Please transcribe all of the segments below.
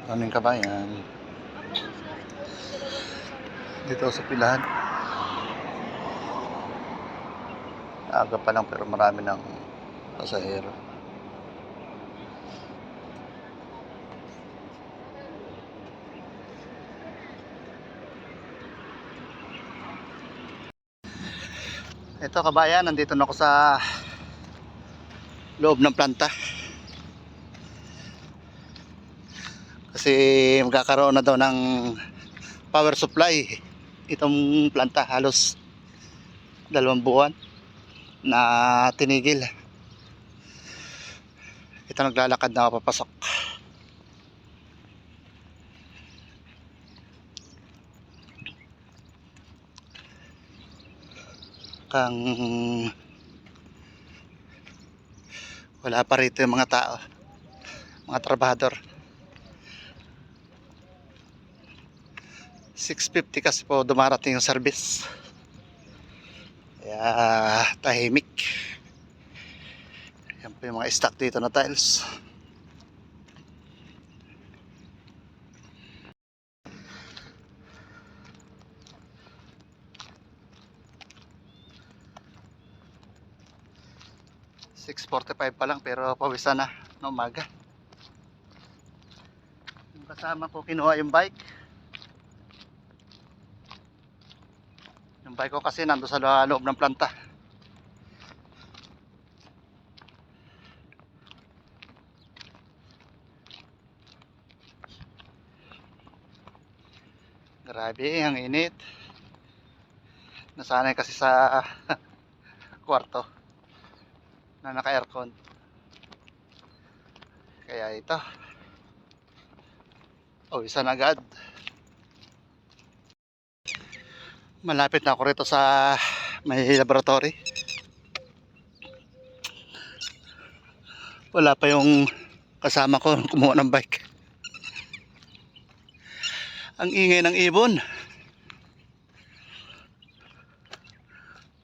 Aming kabayan. Dito sa pilahan. Aga pa lang pero marami ng pasahero. Ito kabayan, nandito na ako sa loob ng planta. Kasi magkakaroon na daw ng power supply itong planta, halos 2 buwan na tinigil. Ito naglalakad na ako papasok. Kang wala pa rito yung mga tao, mga trabahador. 6:50 kasi po dumarating yung service, kaya tahimik. Yan po yung mga stock dito na tiles. (6:45) pa lang pero pawisan na ng umaga. Yung kasama ko kinuha yung bike. Yung bike ko kasi nando sa loob ng planta. Grabe ang init. Nasanay kasi sa kwarto na naka-aircon. Kaya ito, pawisan agad. Malapit na ako rito sa may laboratory. Wala pa yung kasama ko kumuha ng bike. Ang ingay ng ibon.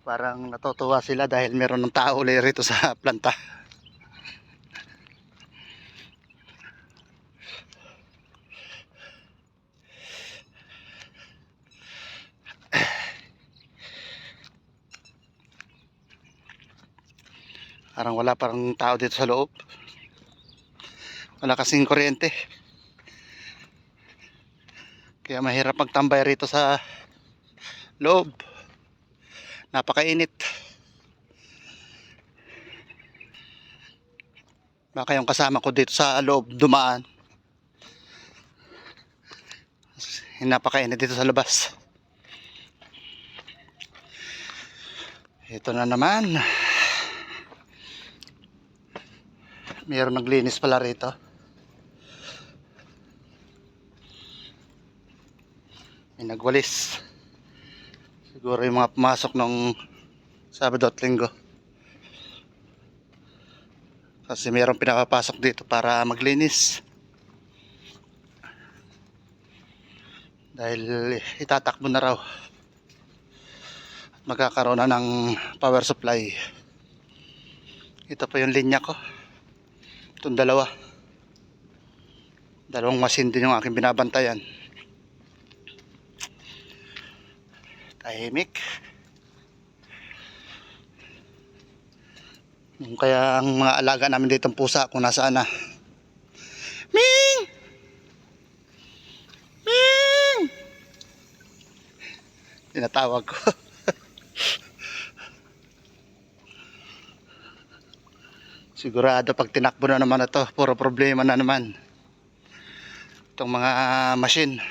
Parang natutuwa sila dahil meron ng tao ulit rito sa planta. Parang wala parang tao dito sa loob. Wala kasing kuryente. Kaya mahirap magtambay rito sa loob. Napakainit. Baka yung kasama ko dito sa loob dumaan. Napakainit dito sa labas. Ito na naman. Mayroon naglinis pala rito. May nagwalis. Siguro yung mga pumasok nung Sabado at Linggo. Kasi mayroong pinapapasok dito para maglinis. Dahil itatakbo na raw. At magkakaroon na ng power supply. Ito po yung linya ko. Itong dalawang machine din yung aking binabantayan. Tahimik. Kaya ang mga alaga namin dito ng pusa kung nasaan na. Ming! Ming! Tinatawag ko. Sigurado pag tinakbo na naman ito, puro problema na naman itong mga machine.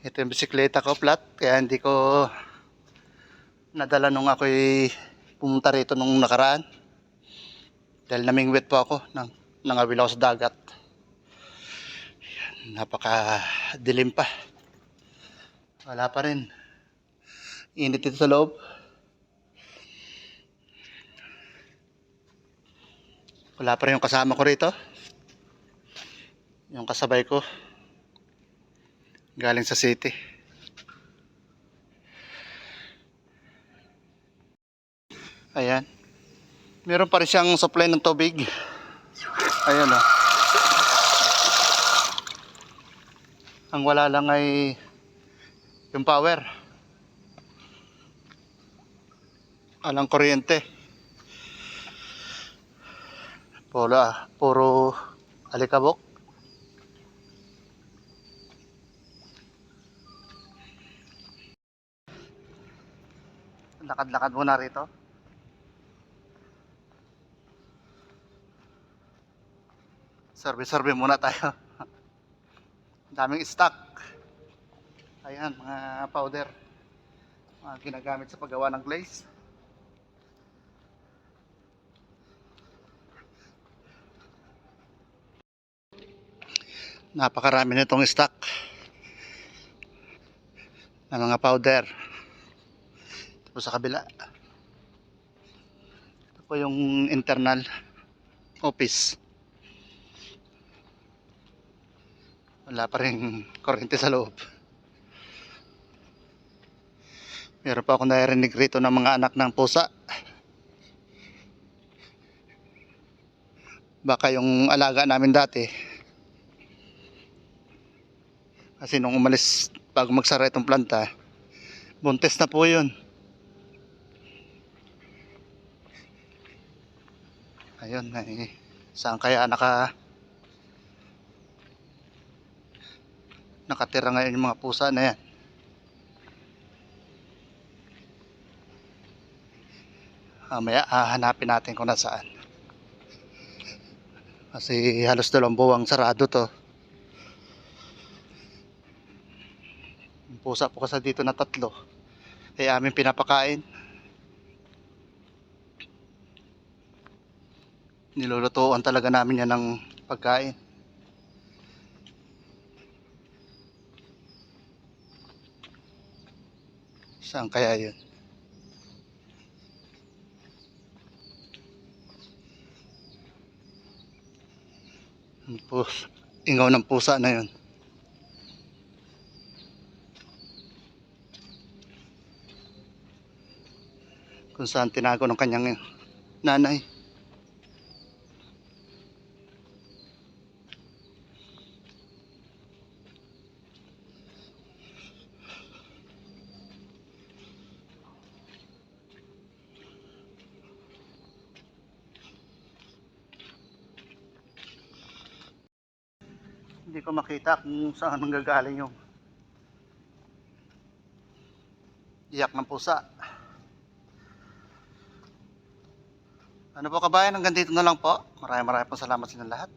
Ito yung bisikleta ko, flat, kaya hindi ko nadala nung ako'y pumunta rito nung nakaraan dahil namingwit po ako, nangawil ako sa dagat. Napaka dilim pa, wala pa rin, init dito sa loob. Wala pa rin yung kasama ko rito, yung kasabay ko galing sa city. Ayan, meron pa rin siyang supply ng tubig. Ayan o. Ang wala lang ay yung power. Alang kuryente. Puro alikabok. Lakad-lakad muna rito. Survey muna tayo. Daming stock. Ayan, mga powder. Mga ginagamit sa paggawa ng glaze. Napakarami nitong stock ng mga powder. Tapos sa kabila, ito po yung internal office. Wala pa rin kuryente sa loob. Meron pa akong narinig rito ng mga anak ng pusa. Baka yung alaga namin dati. Kasi nung umalis bago magsara itong planta, buntis na po yun. Ayun, saan kaya nakatira ngayon yung mga pusa na yan. Mamaya hahanapin natin kung nasaan. Kasi halos 2 buwang sarado to. Yung pusa po kasi dito na 3 ay amin pinapakain. Nilulutuan talaga namin yan ng pagkain. Saan kaya yun? Ingaw ng pusa na yun. Kung saan tinago ng kanyang nanay. Hindi ko makita kung saan nanggagaling yung iyak ng pusa. Ano po kabayan, hanggang dito na lang po. Maraming po salamat sa inyo lahat.